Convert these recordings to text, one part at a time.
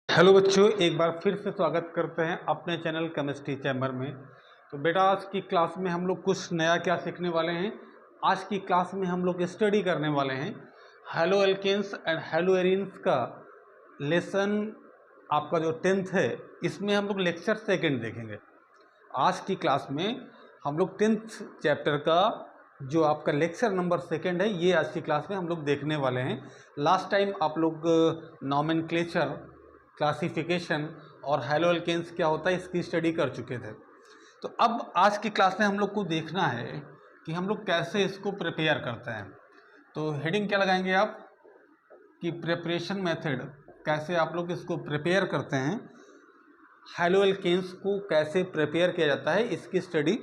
Hello बच्चों, एक बार फिर से स्वागत करते हैं अपने चैनल केमिस्ट्री चैम्बर में। तो बेटा, आज की क्लास में हम लोग कुछ नया क्या सीखने वाले हैं। आज की क्लास में हम लोग स्टडी करने वाले हैं haloalkanes and haloarenes का लेसन। आपका जो 10th है, इसमें हम लोग लेक्चर सेकंड देखेंगे। आज की क्लास में हम लोग 10th चैप्टर का जो आपका लेक्चर नंबर सेकंड है, ये आज की क्लास में हम लोग देखने वाले हैं। लास्ट टाइम आप लोग नॉमेनक्लेचर, क्लासिफिकेशन और हेलो एल्केन्स क्या होता है इसकी स्टडी कर चुके थे। तो अब आज की क्लास में हम लोग को देखना है कि हम लोग कैसे इसको प्रिपेयर करते हैं। तो हेडिंग क्या लगाएंगे आप कि प्रिपरेशन मेथड, कैसे आप लोग इसको प्रिपेयर करते हैं, हेलो एल्केन्स को कैसे प्रिपेयर किया जाता है, इसकी स्टडी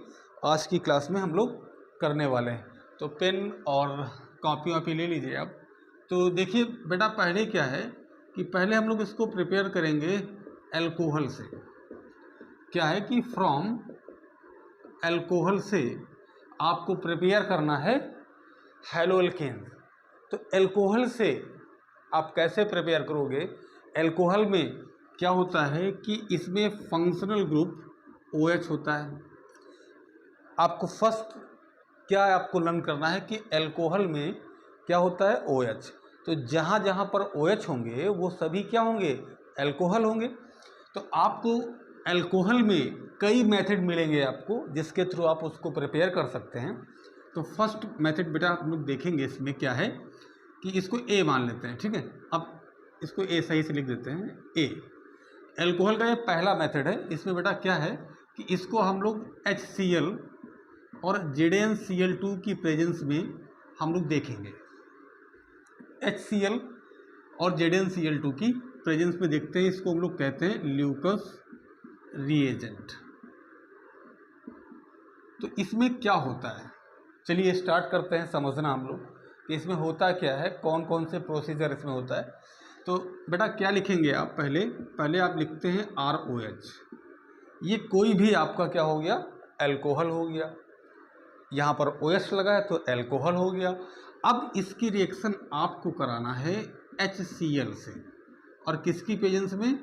आज की क्लास में हम लोग करने वाले हैं। तो पेन और कॉपी वापी ले लीजिए आप। तो देखिए बेटा, पहले क्या है कि पहले हम लोग इसको प्रिपेयर करेंगे अल्कोहल से। क्या है कि फ्रॉम अल्कोहल से आपको प्रिपेयर करना है हेलो एल्केन्स। तो अल्कोहल से आप कैसे प्रिपेयर करोगे? अल्कोहल में क्या होता है कि इसमें फंक्शनल ग्रुप OH होता है। आपको फर्स्ट क्या आपको लर्न करना है कि अल्कोहल में क्या होता है? OH। तो जहाँ जहाँ पर OH होंगे वो सभी क्या होंगे? अल्कोहल होंगे। तो आपको अल्कोहल में कई मेथड मिलेंगे आपको, जिसके थ्रू आप उसको प्रिपेयर कर सकते हैं। तो फर्स्ट मेथड बेटा हम लोग देखेंगे, इसमें क्या है कि इसको A मान लेते हैं, ठीक है। अब इसको A सही से लिख देते हैं, A। अल्कोहल का ये पहला मेथड है। इसमें बेटा क्या है कि इसको हम लोग HCl और ZnCl2 की प्रेजेंस में हम लोग देखेंगे। HCl और ZnCl2 की प्रेजेंस में देखते हैं, इसको हम लोग कहते हैं ल्यूकस रिएजेंट। तो इसमें क्या होता है, चलिए स्टार्ट करते हैं समझना हम लोग कि इसमें होता क्या है, कौन कौन से प्रोसीजर इसमें होता है। तो बेटा क्या लिखेंगे आप? पहले आप लिखते हैं ROH। ये कोई भी आपका क्या हो गया? अल्कोहल हो गया। यहाँ पर OH लगा है तो अल्कोहल हो गया। अब इसकी रिएक्शन आपको कराना है HCl से, और किसकी प्रेजेंस में?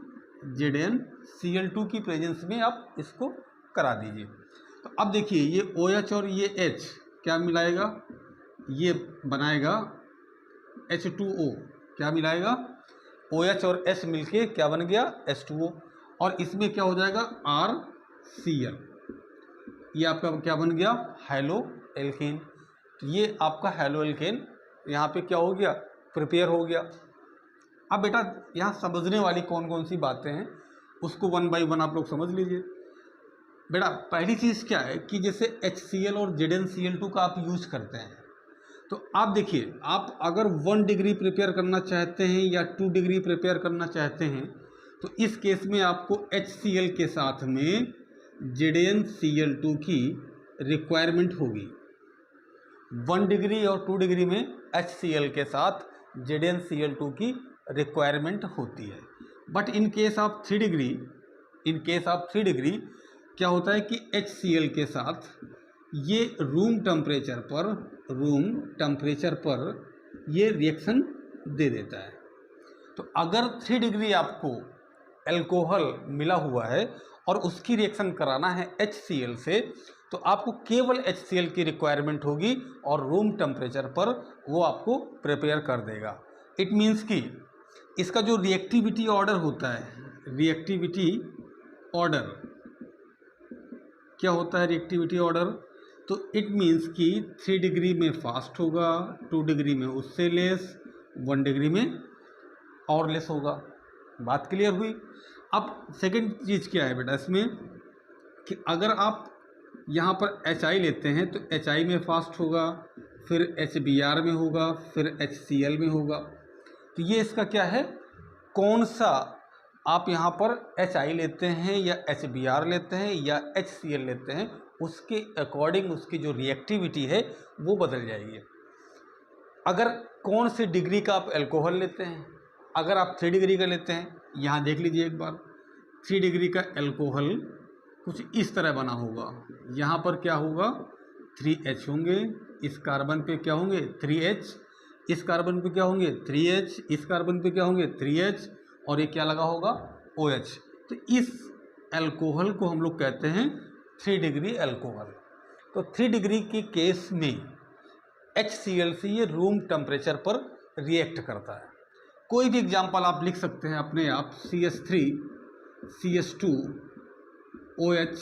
ZnCl2 की प्रेजेंस में आप इसको करा दीजिए। तो अब देखिए, ये OH और ये H क्या मिलाएगा? ये बनाएगा H2O। क्या मिलाएगा? OH और H मिलके क्या बन गया? H2O। और इसमें क्या हो जाएगा? RCl। ये आपका क्या बन गया? Halo alkane. तो ये आपका हेलो एल्केन यहाँ पे क्या हो गया? प्रिपेयर हो गया। अब बेटा यहाँ समझने वाली कौन कौन सी बातें हैं उसको वन बाय वन आप लोग समझ लीजिए। बेटा पहली चीज़ क्या है कि जैसे HCl और ZnCl2 का आप यूज़ करते हैं, तो आप देखिए, आप अगर 1 डिग्री प्रिपेयर करना चाहते हैं या 2 डिग्री प्रिपेयर करना चाहते हैं, तो इस केस में आपको HCl के साथ में ZnCl2 की रिक्वायरमेंट होगी। 1 डिग्री और 2 डिग्री में HCl के साथ ZnCl2 की रिक्वायरमेंट होती है। But in case of 3 degree क्या होता है कि HCl के साथ ये रूम टेम्परेचर पर ये रिएक्शन दे देता है। तो अगर 3 डिग्री आपको अल्कोहल मिला हुआ है और उसकी रिएक्शन कराना है HCl से, तो आपको केवल HCl की रिक्वायरमेंट होगी और रूम टेम्परेचर पर वो आपको प्रिपेयर कर देगा। इट मीन्स कि इसका जो रिएक्टिविटी ऑर्डर होता है, रिएक्टिविटी ऑर्डर क्या होता है? रिएक्टिविटी ऑर्डर, तो इट मीन्स कि 3 डिग्री में फास्ट होगा, 2 डिग्री में उससे लेस, 1 डिग्री में और लेस होगा। बात क्लियर हुई? अब सेकंड चीज़ क्या है बेटा इसमें कि अगर आप यहाँ पर HI लेते हैं तो HI में फास्ट होगा, फिर HBr में होगा, फिर HCl में होगा। तो ये इसका क्या है, कौन सा आप यहाँ पर HI लेते हैं या HBr लेते हैं या HCl लेते हैं, उसके अकॉर्डिंग उसकी जो रिएक्टिविटी है वो बदल जाएगी। अगर कौन से डिग्री का आप अल्कोहल लेते हैं, अगर आप 3 डिग्री का लेते हैं, यहाँ देख लीजिए एक बार, 3 डिग्री का अल्कोहल कुछ इस तरह बना होगा। यहाँ पर क्या होगा? 3H होंगे, इस कार्बन पे क्या होंगे? 3H, इस कार्बन पे क्या होंगे? 3H, इस कार्बन पे क्या होंगे? 3H, और ये क्या लगा होगा OH। तो इस अल्कोहल को हम लोग कहते हैं 3 डिग्री अल्कोहल। तो 3 डिग्री के केस में HCl से ये रूम टेम्परेचर पर रिएक्ट करता है। कोई भी एग्जाम्पल आप लिख सकते हैं अपने आप, CH3 CH2 OH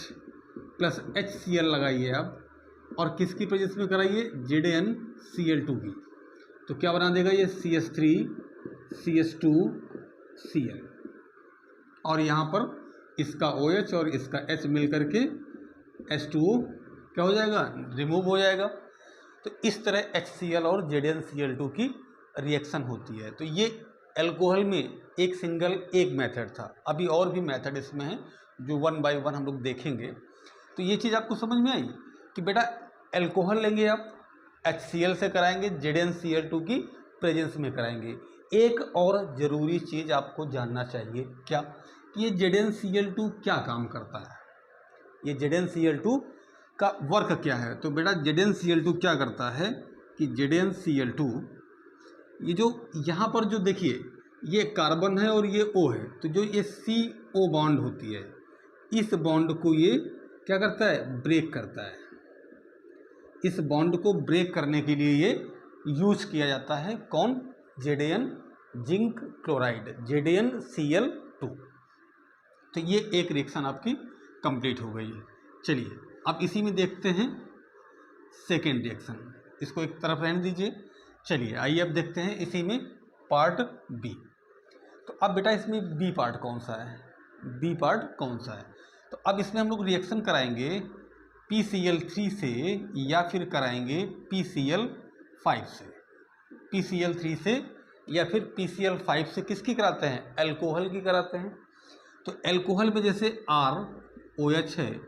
plus HCl लगाइए आप, और किसकी प्रेजेंस में कराइए, ZnCl2 की। तो क्या बना देगा ये CH3 CH2 Cl, और यहाँ पर इसका OH और इसका H मिल करके H2O क्या हो जाएगा, रिमूव हो जाएगा। तो इस तरह HCl और ZnCl2 की रिएक्शन होती है। तो ये अल्कोहल में एक मेथड था, अभी और भी मेथड इसमें है जो 1 बाय 1 हम लोग देखेंगे। तो ये चीज़ आपको समझ में आई कि बेटा अल्कोहल लेंगे आप, HCl से कराएंगे, ZnCl2 की प्रेजेंस में कराएंगे। एक और ज़रूरी चीज़ आपको जानना चाहिए, क्या कि ये ZnCl2 क्या काम करता है, ये ZnCl2 का वर्क क्या है। तो बेटा ZnCl2 क्या करता है कि ZnCl2 ये जो यहाँ पर जो देखिए ये कार्बन है और ये O है, तो जो ये CO बॉन्ड होती है, इस बॉन्ड को ये क्या करता है, ब्रेक करता है। इस बॉन्ड को ब्रेक करने के लिए ये यूज किया जाता है, कौन, Zn जिंक क्लोराइड, ZnCl2। तो ये एक रिएक्शन आपकी कंप्लीट हो गई है। चलिए अब इसी में देखते हैं सेकेंड रिएक्शन, इसको एक तरफ रहने दीजिए। चलिए आइए अब देखते हैं इसी में पार्ट बी। तो अब बेटा इसमें बी पार्ट कौन सा है, बी पार्ट कौन सा है। तो अब इसमें हम लोग रिएक्शन कराएंगे PCl3 से या फिर कराएंगे PCl5 से, PCl3 से या फिर PCl5 से। किसकी कराते हैं, अल्कोहल की कराते हैं। तो अल्कोहल में जैसे ROH है,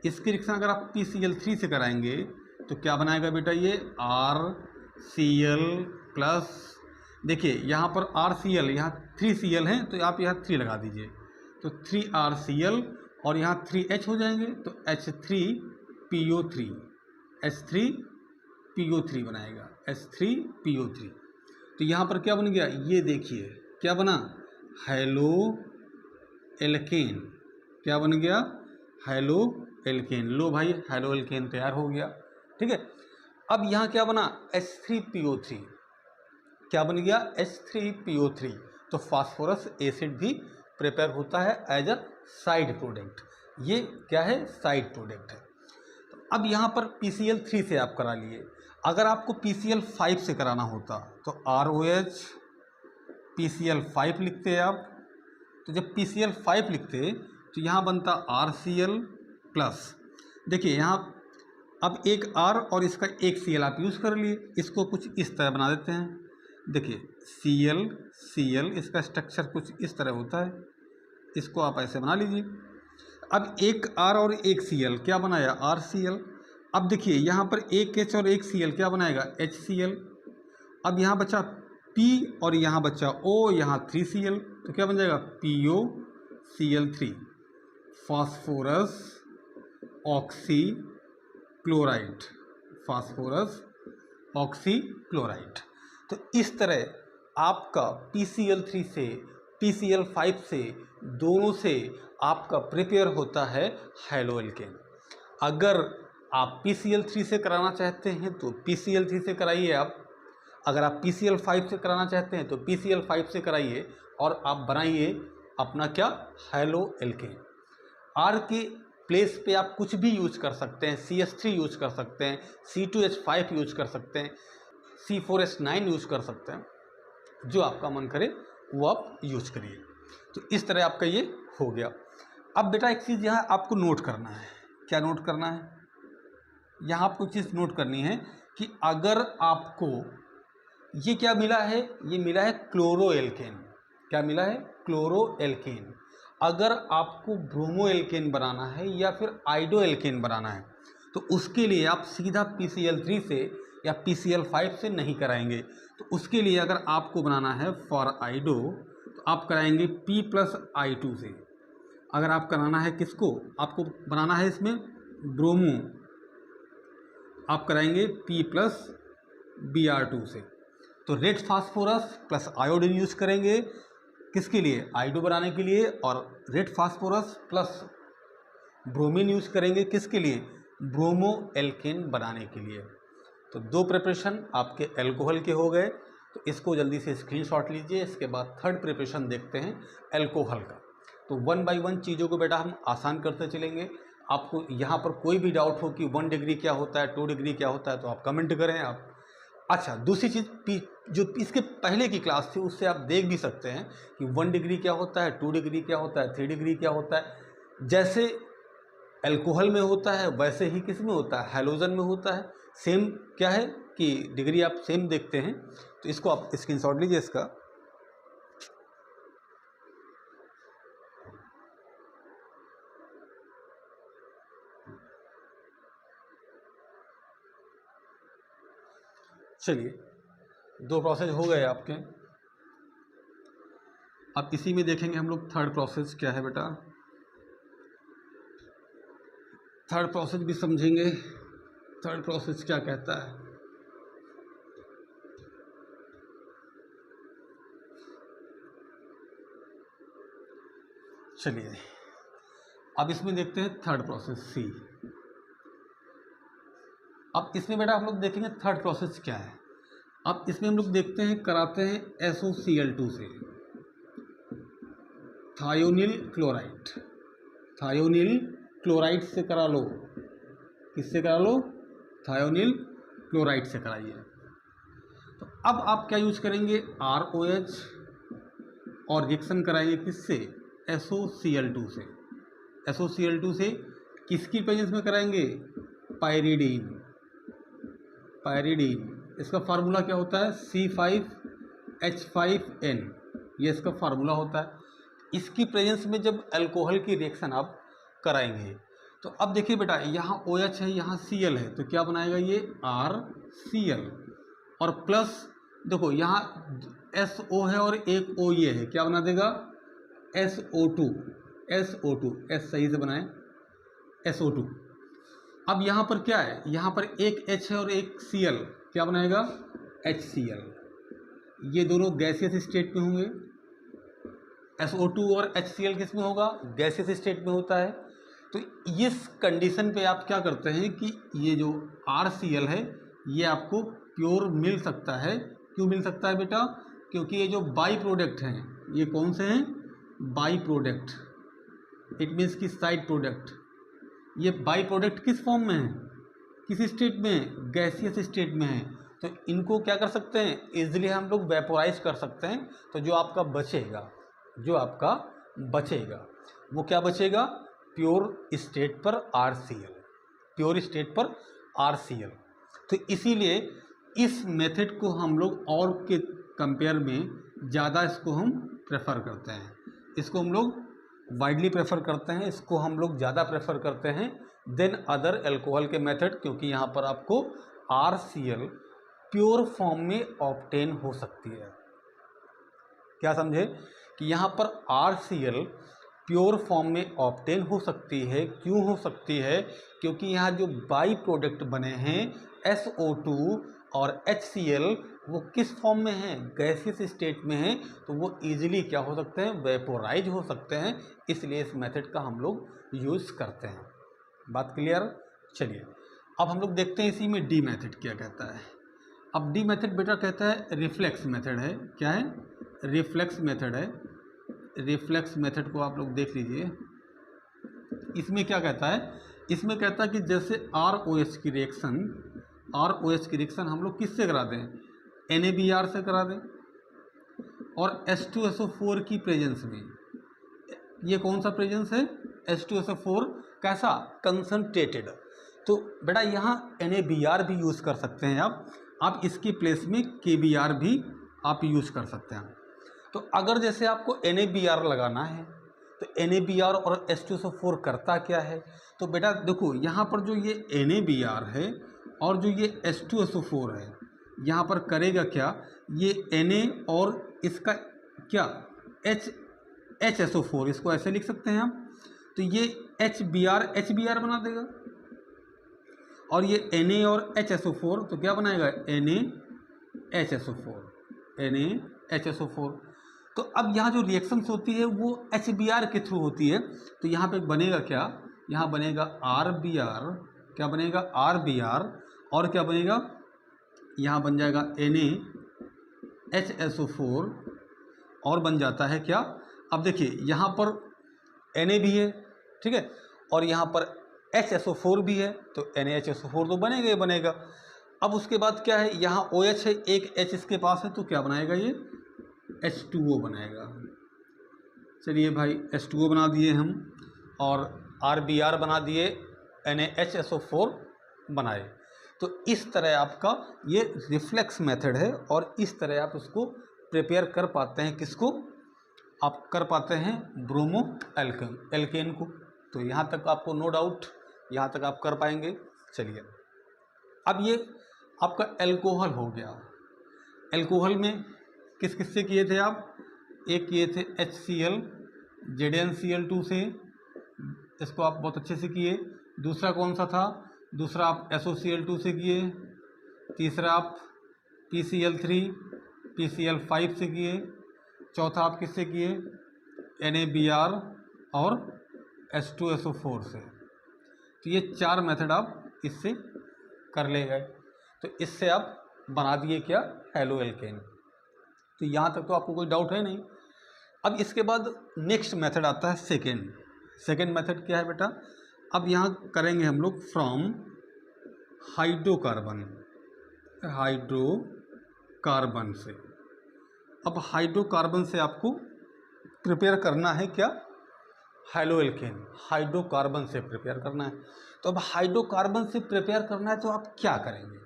इसकी रिएक्शन अगर आप PCl3 से कराएंगे तो क्या बनाएगा बेटा, ये RCl प्लस, देखिए यहाँ पर RCl, यहाँ 3Cl है तो आप यहाँ 3 लगा दीजिए, तो 3RCl और यहाँ 3H हो जाएंगे, तो H3PO3, H3PO3 बनाएगा, H3PO3। तो यहाँ पर क्या बन गया, ये देखिए क्या बना, हेलो एल्केन, क्या बन गया, हेलो एल्केन। लो भाई हेलो एल्केन तैयार हो गया, ठीक है। अब यहाँ क्या बना, H3PO3, क्या बन गया, H3PO3। तो फास्फोरस एसिड भी प्रिपेयर होता है एज अ साइड प्रोडक्ट, ये क्या है, साइड प्रोडक्ट है। तो अब यहाँ पर PCl3 से आप करा लिए। अगर आपको PCl5 से कराना होता तो ROH PCl5 लिखते आप। तो जब PCl5 लिखते तो यहाँ बनता RCl प्लस, देखिए यहाँ अब एक R और इसका एक Cl आप यूज़ कर लिए, इसको कुछ इस तरह बना देते हैं। देखिए Cl इसका स्ट्रक्चर कुछ इस तरह होता है, इसको आप ऐसे बना लीजिए। अब एक R और एक Cl क्या बनाया, RCl। अब देखिए यहाँ पर एक H और एक Cl क्या बनाएगा, HCl। अब यहाँ बचा P और यहाँ बचा O, यहाँ 3Cl, तो क्या बन जाएगा, POCl3, phosphorus oxy chloride, phosphorus oxy chloride. तो इस तरह आपका PCl3 से PCl5 से दोनों से आपका प्रिपेयर होता है हेलो एल्केन। अगर आप PCl3 से कराना चाहते हैं तो PCl3 से कराइए आप, अगर आप PCl5 से कराना चाहते हैं तो PCl5 से कराइए, और आप बनाइए अपना क्या, हेलो एल्केन। R के प्लेस पे आप कुछ भी यूज कर सकते हैं, CH3 यूज कर सकते हैं, C2H5 यूज कर सकते हैं, C4H9 यूज कर सकते हैं, जो आपका मन करे वो आप यूज करिए। तो इस तरह आपका ये हो गया। अब बेटा एक चीज़ यहाँ आपको नोट करना है, क्या नोट करना है, यहाँ आपको चीज़ नोट करनी है कि अगर आपको ये क्या मिला है, ये मिला है क्लोरो एल्केन, क्या मिला है, क्लोरो एल्केन। अगर आपको ब्रोमो एल्केन बनाना है या फिर आइडो एल्केन बनाना है तो उसके लिए आप सीधा PCl3 से या PCl5 से नहीं कराएंगे। तो उसके लिए अगर आपको बनाना है फॉर आइडो तो आप कराएंगे P+I2 से। अगर आप कराना है किसको, आपको बनाना है इसमें ब्रोमो, आप कराएंगे P+Br2 से। तो red phosphorus plus iodine use करेंगे किसके लिए, I2 बनाने के लिए, और red phosphorus plus bromine use करेंगे किसके लिए, ब्रोमो एल्केन बनाने के लिए। तो दो प्रिपरेशन आपके एल्कोहल के हो गए, तो इसको जल्दी से स्क्रीनशॉट लीजिए। इसके बाद थर्ड प्रिपरेशन देखते हैं एल्कोहल का। तो 1 बाय 1 चीज़ों को बेटा हम आसान करते चलेंगे। आपको यहाँ पर कोई भी डाउट हो कि 1 डिग्री क्या होता है, 2 डिग्री क्या होता है, तो आप कमेंट करें आप। अच्छा, दूसरी चीज़ जो इसके पहले की क्लास थी उससे आप देख भी सकते हैं कि 1 डिग्री क्या होता है, 2 डिग्री क्या होता है, 3 डिग्री क्या होता है। जैसे एल्कोहल में होता है वैसे ही किस में होता है, हैलोजन में होता है। सेम क्या है कि डिग्री आप सेम देखते हैं। तो इसको आप स्क्रीनशॉट लीजिए इसका। चलिए, 2 प्रोसेस हो गए आपके। अब इसी में देखेंगे हम लोग थर्ड प्रोसेस क्या है बेटा। थर्ड प्रोसेस भी समझेंगे, थर्ड प्रोसेस क्या कहता है। चलिए, अब इसमें देखते हैं थर्ड प्रोसेस सी। अब इसमें बेटा हम लोग देखेंगे थर्ड प्रोसेस क्या है। अब इसमें हम लोग देखते हैं, कराते हैं SOCl2 से थायोनिल क्लोराइड। थायोनिल क्लोराइड से करा लो, किससे करा लो, थायोनिल क्लोराइड से कराइए। तो अब आप क्या यूज करेंगे, ROH, और रिएक्शन कराएंगे किससे, SOCl2 से। SOCl2 से किसकी प्रेजेंस में कराएंगे, पायरिडीन। पायरिडीन, इसका फार्मूला क्या होता है, C5H5N, ये इसका फार्मूला होता है। इसकी प्रेजेंस में जब अल्कोहल की रिएक्शन आप कराएंगे, तो अब देखिए बेटा, यहाँ OH है, यहाँ Cl है, तो क्या बनाएगा ये RCl, और प्लस देखो यहाँ SO है और एक O ये है, क्या बना देगा SO2। SO2, S सही से बनाए, SO2। अब यहाँ पर क्या है, यहाँ पर एक H है और एक Cl, क्या बनाएगा HCl। ये दोनों गैसियस स्टेट में होंगे। SO2 और HCl किस में होगा, गैसियस स्टेट में होता है। तो इस कंडीशन पे आप क्या करते हैं कि ये जो RCl है ये आपको प्योर मिल सकता है। क्यों मिल सकता है बेटा, क्योंकि ये जो बाई प्रोडक्ट हैं, ये कौन से हैं, बाई प्रोडक्ट, इट मीन्स की साइड प्रोडक्ट। ये बाई प्रोडक्ट किस फॉर्म में है, किस स्टेट में, गैसियस स्टेट में है। तो इनको क्या कर सकते हैं, इजीली हम लोग वेपोराइज कर सकते हैं। तो जो आपका बचेगा, जो आपका बचेगा वो क्या बचेगा, प्योर स्टेट पर RCl, प्योर स्टेट पर RCl। तो इसीलिए इस मेथड को हम लोग और के कंपेयर में ज़्यादा इसको हम प्रेफर करते हैं। इसको हम लोग वाइडली प्रेफर करते हैं, इसको हम लोग ज़्यादा प्रेफर करते हैं देन अदर एल्कोहल के मेथड, क्योंकि यहाँ पर आपको RCl प्योर फॉर्म में ऑब्टेन हो सकती है। क्या समझे कि यहाँ पर RCl प्योर फॉर्म में ऑब्टेन हो सकती है। क्यों हो सकती है, क्योंकि यहाँ जो बाई प्रोडक्ट बने हैं SO2 और HCl वो किस फॉर्म में हैं, गैसियस स्टेट में हैं। तो वो इजीली क्या हो सकते हैं, वेपोराइज हो सकते हैं। इसलिए इस मेथड का हम लोग यूज़ करते हैं। बात क्लियर। चलिए, अब हम लोग देखते हैं इसी में डी मेथड क्या कहता है। अब डी मेथड बेटा कहता है रिफ्लेक्स मेथड है। क्या है, रिफ्लेक्स मेथड है। रिफ्लेक्स मेथड को आप लोग देख लीजिए। इसमें क्या कहता है, इसमें कहता है कि जैसे ROH की रिएक्शन, ROH की रिएक्शन हम लोग किससे करा दें, NaBr से करा दें, और H2SO4 की प्रेजेंस में, ये कौन सा प्रेजेंस है, H2SO4 कैसा, कंसंट्रेटेड। तो बेटा यहाँ NaBr भी यूज़ कर सकते हैं आप इसकी प्लेस में KBr भी आप यूज़ कर सकते हैं। तो अगर जैसे आपको NaBr लगाना है तो NaBr और H2SO4 करता क्या है, तो बेटा देखो यहाँ पर जो ये NaBr है और जो ये H2SO4 है, यहाँ पर करेगा क्या, ये Na और इसका क्या HSO4, इसको ऐसे लिख सकते हैं हम। तो ये HBr बना देगा, और ये Na और HSO4 तो क्या बनाएगा, NaHSO4, NaHSO4। तो अब यहाँ जो रिएक्शंस होती है वो HBr के थ्रू होती है। तो यहाँ पे बनेगा क्या, यहाँ बनेगा RBr, क्या बनेगा RBr, और क्या बनेगा, यहाँ बन जाएगा NaHSO4, और बन जाता है क्या, अब देखिए यहाँ पर Na भी है, ठीक है, और यहाँ पर HSO4 भी है, तो NaHSO4 तो बनेगा ही बनेगा। अब उसके बाद क्या है, यहाँ OH है, एक H इसके पास है, तो क्या बनाएगा ये H2O बनाएगा। चलिए भाई H2O बना दिए हम, और RBr बना दिए, NaHSO4 बनाए। तो इस तरह आपका ये रिफ्लेक्स मेथड है, और इस तरह आप उसको प्रिपेयर कर पाते हैं, किसको आप कर पाते हैं, ब्रोमो एल्केन को। तो यहाँ तक आपको नो डाउट, यहाँ तक आप कर पाएंगे। चलिए अब ये आपका एल्कोहल हो गया। एल्कोहल में किस किस से किए थे आप, एक किए थे HCl ZnCl2 से, इसको आप बहुत अच्छे से किए। दूसरा कौन सा था, दूसरा आप SOCl2 से किए। तीसरा आप PCl3 PCl5 से किए। चौथा आप किससे किए, NaBr और H2SO4 से। तो ये 4 मेथड आप इससे कर ले गए। तो इससे आप बना दिए क्या, हेलो एल्केन। तो यहाँ तक तो आपको कोई डाउट है नहीं। अब इसके बाद नेक्स्ट मेथड आता है सेकेंड मेथड क्या है बेटा, अब यहाँ करेंगे हम लोग फ्रॉम हाइड्रोकार्बन से। अब हाइड्रोकार्बन से आपको प्रिपेयर करना है क्या, हेलो एल्केन, हाइड्रोकार्बन से प्रिपेयर करना है। तो अब हाइड्रोकार्बन से प्रिपेयर करना है तो आप क्या करेंगे,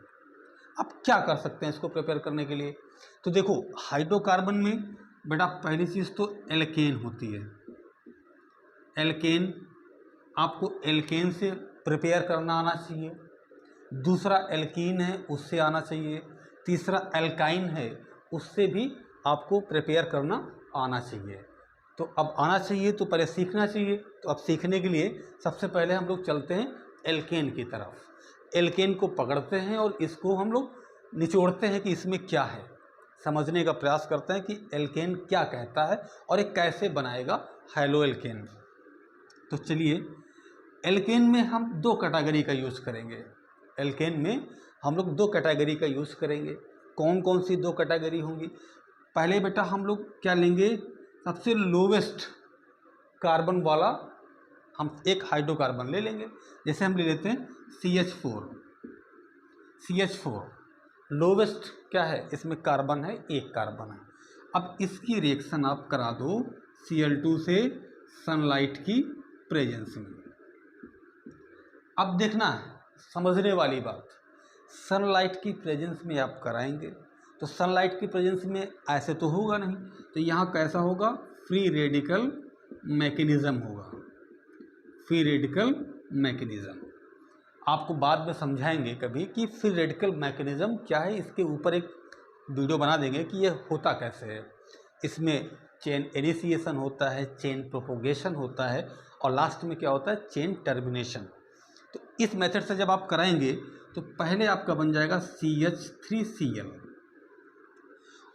आप क्या कर सकते हैं इसको प्रिपेयर करने के लिए। तो देखो हाइड्रोकार्बन में बेटा पहली चीज़ तो एल्केन होती है। एल्केन, आपको एल्केन से प्रिपेयर करना आना चाहिए। दूसरा एल्कीन है, उससे आना चाहिए। तीसरा एल्काइन है, उससे भी आपको प्रिपेयर करना आना चाहिए। तो अब आना चाहिए तो पहले सीखना चाहिए। तो अब सीखने के लिए सबसे पहले हम लोग चलते हैं एल्केन की तरफ। एल्केन को पकड़ते हैं और इसको हम लोग निचोड़ते हैं कि इसमें क्या है, समझने का प्रयास करते हैं कि एल्केन क्या कहता है और ये कैसे बनाएगा हेलो एल्केन। तो चलिए एल्केन में हम 2 कैटेगरी का यूज़ करेंगे। एल्केन में हम लोग 2 कैटेगरी का यूज़ करेंगे। कौन कौन सी 2 कैटेगरी होंगी, पहले बेटा हम लोग क्या लेंगे, सबसे लोवेस्ट कार्बन वाला हम एक हाइड्रोकार्बन ले लेंगे। जैसे हम ले लेते हैं CH4 लोवेस्ट क्या है, इसमें कार्बन है, एक कार्बन है। अब इसकी रिएक्शन आप करा दो Cl2 से सनलाइट की प्रेजेंस में। अब देखना है समझने वाली बात, सनलाइट की प्रेजेंस में आप कराएंगे तो सनलाइट की प्रेजेंस में ऐसे तो होगा नहीं, तो यहाँ कैसा होगा, फ्री रेडिकल मैकेनिज़्म होगा। फ्री रेडिकल मैकेनिज़्म आपको बाद में समझाएंगे कभी कि फ्री रेडिकल मैकेनिज़्म क्या है, इसके ऊपर एक वीडियो बना देंगे कि ये होता कैसे है। इसमें चेन इनिशिएशन होता है, चेन प्रोपोगेशन होता है, और लास्ट में क्या होता है, चेन टर्मिनेशन। तो इस मेथड से जब आप कराएंगे तो पहले आपका बन जाएगा CH3Cl,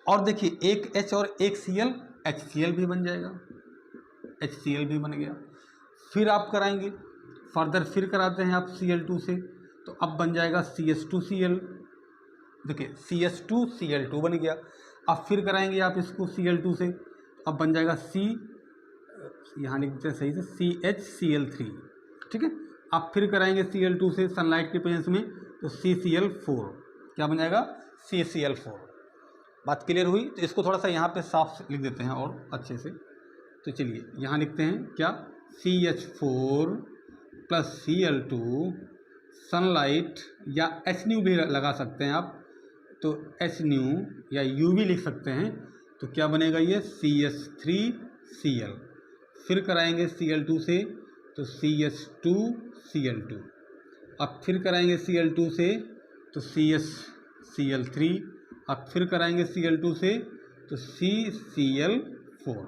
और देखिए एक H और एक Cl, HCl भी बन जाएगा, HCl भी बन गया। फिर आप कराएंगे फर्दर, फिर कराते हैं आप Cl2 से, तो अब बन जाएगा CH2Cl। देखिए CH2Cl2 बन गया। अब फिर कराएंगे आप इसको Cl2 से, अब बन जाएगा यहाँ लिख देते हैं सही से CHCl3, ठीक है। आप फिर कराएंगे Cl2 से सनलाइट की प्रेजेंस में, तो CCl4, क्या बन जाएगा, CCl4। बात क्लियर हुई। तो इसको थोड़ा सा यहाँ पे साफ लिख देते हैं और अच्छे से। तो चलिए यहाँ लिखते हैं क्या, CH4 + Cl2 सनलाइट, या HNu भी लगा सकते हैं आप, तो HNu या U भी लिख सकते हैं। तो क्या बनेगा ये CH3Cl। फिर कराएंगे Cl2 से तो CH2Cl2। अब फिर कराएंगे Cl2 से तो CHCl3। अब फिर कराएंगे Cl2 से तो CCl4।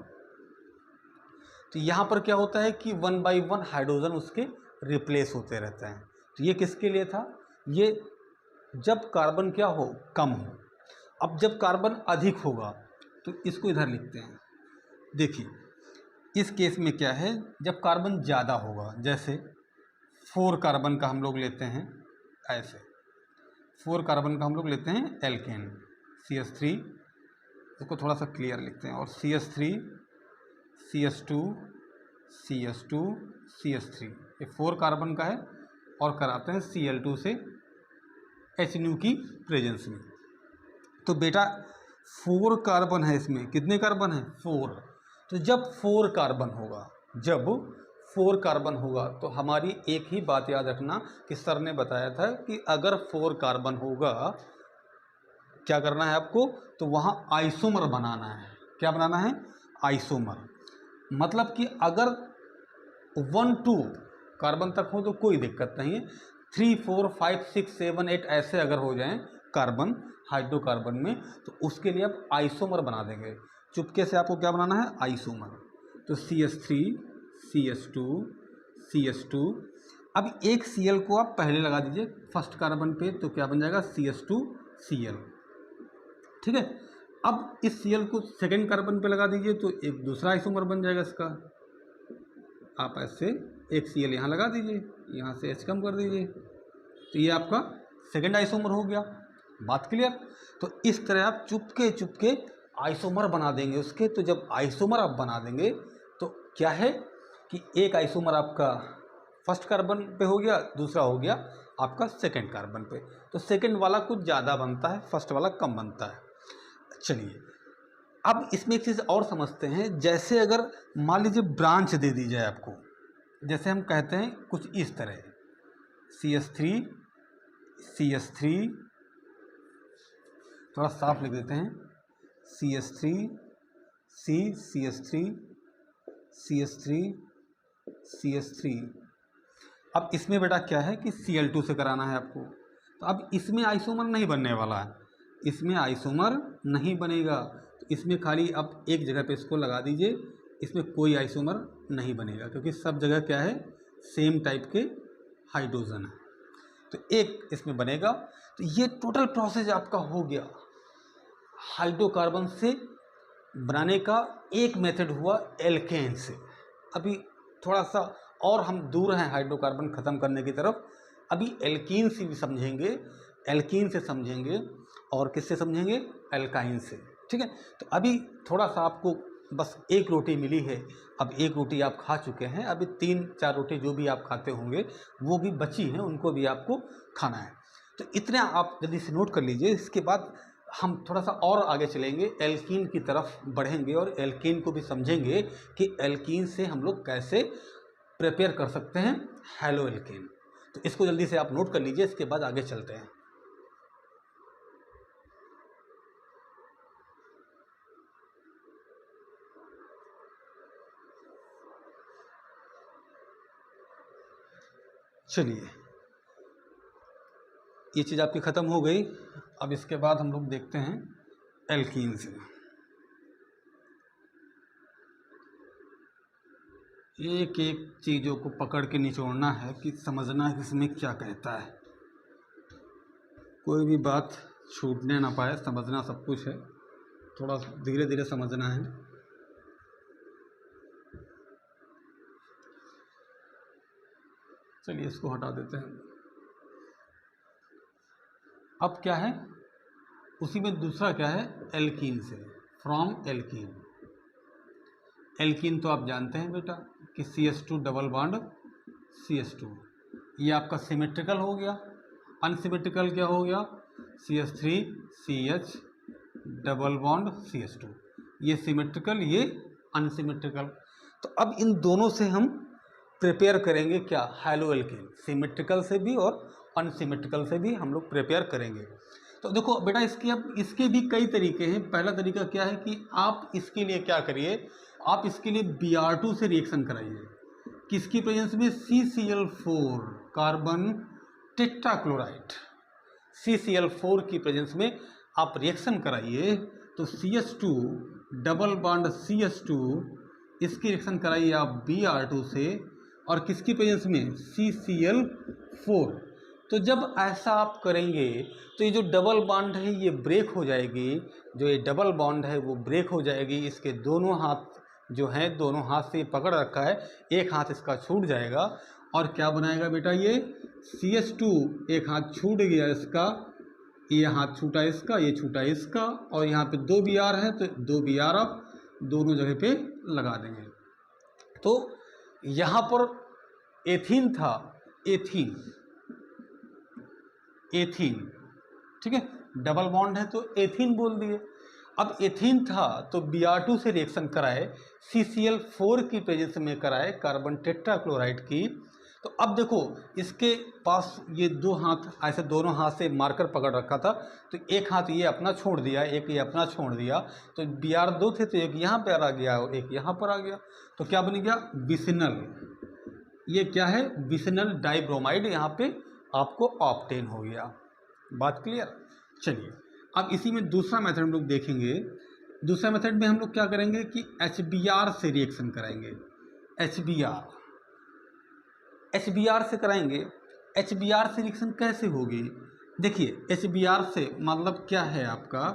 तो यहाँ पर क्या होता है कि 1 by 1 हाइड्रोजन उसके रिप्लेस होते रहते हैं। तो ये किसके लिए था, ये जब कार्बन क्या हो, कम हो। अब जब कार्बन अधिक होगा तो इसको इधर लिखते हैं, देखिए इस केस में क्या है, जब कार्बन ज़्यादा होगा, जैसे 4 कार्बन का हम लोग लेते हैं, ऐसे 4 कार्बन का हम लोग लेते हैं एल्केन CH3, इसको थोड़ा सा क्लियर लिखते हैं, और CH3 CH2 CH2 CH3, ये 4 कार्बन का है, और कराते हैं Cl2 से HNO की प्रेजेंस में। तो बेटा 4 कार्बन है इसमें, कितने कार्बन है 4। तो जब 4 कार्बन होगा, जब 4 कार्बन होगा तो हमारी एक ही बात याद रखना कि सर ने बताया था कि अगर 4 कार्बन होगा क्या करना है आपको, तो वहाँ आइसोमर बनाना है। क्या बनाना है, आइसोमर। मतलब कि अगर 1-2 कार्बन तक हो तो कोई दिक्कत नहीं है, 3 4 5 6 7 8 ऐसे अगर हो जाएं कार्बन हाइड्रोकार्बन में, तो उसके लिए आप आइसोमर बना देंगे। चुपके से आपको क्या बनाना है, आइसोमर। तो CH3 CH2 CH2, अब एक Cl को आप पहले लगा दीजिए फर्स्ट कार्बन पे, तो क्या बन जाएगा CH2Cl, ठीक है। अब इस Cl को सेकेंड कार्बन पे लगा दीजिए तो एक दूसरा आइसोमर बन जाएगा इसका। आप ऐसे एक Cl यहाँ लगा दीजिए, यहाँ से H कम कर दीजिए, तो ये आपका सेकेंड आइसोमर हो गया। बात क्लियर। तो इस तरह आप चुपके चुपके आइसोमर बना देंगे उसके। तो जब आइसोमर आप बना देंगे तो क्या है कि एक आइसोमर आपका फर्स्ट कार्बन पे हो गया, दूसरा हो गया आपका सेकेंड कार्बन पे। तो सेकेंड वाला कुछ ज़्यादा बनता है, फर्स्ट वाला कम बनता है। चलिए अब इसमें एक चीज़ और समझते हैं। जैसे अगर मान लीजिए ब्रांच दे दी जाए आपको, जैसे हम कहते हैं कुछ इस तरह CH3 CH3, थोड़ा साफ लिख देते हैं, CH3 CH3 CH3 CH3। अब इसमें बेटा क्या है कि Cl2 से कराना है आपको। तो अब इसमें आइसोमर नहीं बनने वाला है, इसमें आइसोमर नहीं बनेगा। तो इसमें खाली आप एक जगह पे इसको लगा दीजिए, इसमें कोई आइसोमर नहीं बनेगा, क्योंकि सब जगह क्या है, सेम टाइप के हाइड्रोजन है। तो एक इसमें बनेगा। तो ये टोटल प्रोसेस आपका हो गया। हाइड्रोकार्बन से बनाने का एक मेथड हुआ एल्केन से। अभी थोड़ा सा और हम दूर हैं हाइड्रोकार्बन ख़त्म करने की तरफ। अभी एल्कीन से भी समझेंगे, एल्कीन से समझेंगे, और किससे समझेंगे, एल्काइन से, ठीक है। तो अभी थोड़ा सा आपको बस एक रोटी मिली है, अब एक रोटी आप खा चुके हैं, अभी 3-4 रोटी जो भी आप खाते होंगे वो भी बची हैं, उनको भी आपको खाना है। तो इतना आप जल्दी से नोट कर लीजिए। इसके बाद हम थोड़ा सा और आगे चलेंगे, एल्कीन की तरफ बढ़ेंगे और एल्कीन को भी समझेंगे कि एल्कीन से हम लोग कैसे प्रिपेयर कर सकते हैं हैलो एल्कीन। तो इसको जल्दी से आप नोट कर लीजिए, इसके बाद आगे चलते हैं। चलिए ये चीज़ आपकी ख़त्म हो गई। अब इसके बाद हम लोग देखते हैं एल्कीन से। एक एक चीज़ों को पकड़ के निचोड़ना है कि समझना है कि इसमें क्या कहता है, कोई भी बात छूटने ना पाए, समझना सब कुछ है, थोड़ा धीरे धीरे समझना है। चलिए इसको हटा देते हैं। अब क्या है, उसी में दूसरा क्या है, एल्कीन से, फ्रॉम एल्कीन। एल्कीन तो आप जानते हैं बेटा कि CH2 डबल बॉन्ड CH2, ये आपका सिमेट्रिकल हो गया। अनसिमेट्रिकल क्या हो गया, CH3 CH double bond CH2, ये सिमेट्रिकल, ये अनसिमेट्रिकल। तो अब इन दोनों से हम प्रिपेयर करेंगे क्या, हैलो एल्कीन। सिमेट्रिकल से भी और अनसिमेट्रिकल से भी हम लोग प्रिपेयर करेंगे। तो देखो बेटा इसकी, अब इसके भी कई तरीके हैं। पहला तरीका क्या है कि आप इसके लिए क्या करिए, आप इसके लिए Br2 से रिएक्शन कराइए। किसकी प्रेजेंस में, CCl4 कार्बन टेट्राक्लोराइड, CCl4 की प्रेजेंस में आप रिएक्शन कराइए। तो CH2 डबल बॉन्ड CH2, इसकी रिएक्शन कराइए आप Br2 से, और किसकी प्रेजेंस में, CCl4। तो जब ऐसा आप करेंगे तो ये जो डबल बॉन्ड है ये ब्रेक हो जाएगी, जो ये डबल बॉन्ड है वो ब्रेक हो जाएगी। इसके दोनों हाथ जो है दोनों हाथ से पकड़ रखा है, एक हाथ इसका छूट जाएगा और क्या बनाएगा बेटा, ये CH2 एक हाथ छूट गया इसका, ये हाथ छूटा इसका, ये छूटा इसका, और यहाँ पे 2 Br है तो 2 Br आप दोनों जगह पे लगा देंगे। तो यहाँ पर एथीन था, एथीन, एथीन, ठीक है, डबल बॉन्ड है तो एथीन बोल दिए। अब एथीन था तो Br2 से रिएक्शन कराए, CCl4 की प्रेजेंस में कराए कार्बन टेट्राक्लोराइड की। तो अब देखो इसके पास ये 2 हाथ ऐसे दोनों हाथ से मार्कर पकड़ रखा था, तो एक हाथ ये अपना छोड़ दिया, एक ये अपना छोड़ दिया, तो Br2 थे तो एक यहाँ पर आ गया और एक यहाँ पर आ गया, तो क्या बन गया, विसिनल। ये क्या है, विसिनल डाइब्रोमाइड यहाँ पे आपको ऑब्टेन हो गया। बात क्लियर। चलिए अब इसी में दूसरा मेथड हम लोग देखेंगे। दूसरा मेथड में हम लोग क्या करेंगे कि HBr से रिएक्शन कराएंगे। HBr से कराएंगे। HBr से रिएक्शन कैसे होगी, देखिए HBr से मतलब क्या है आपका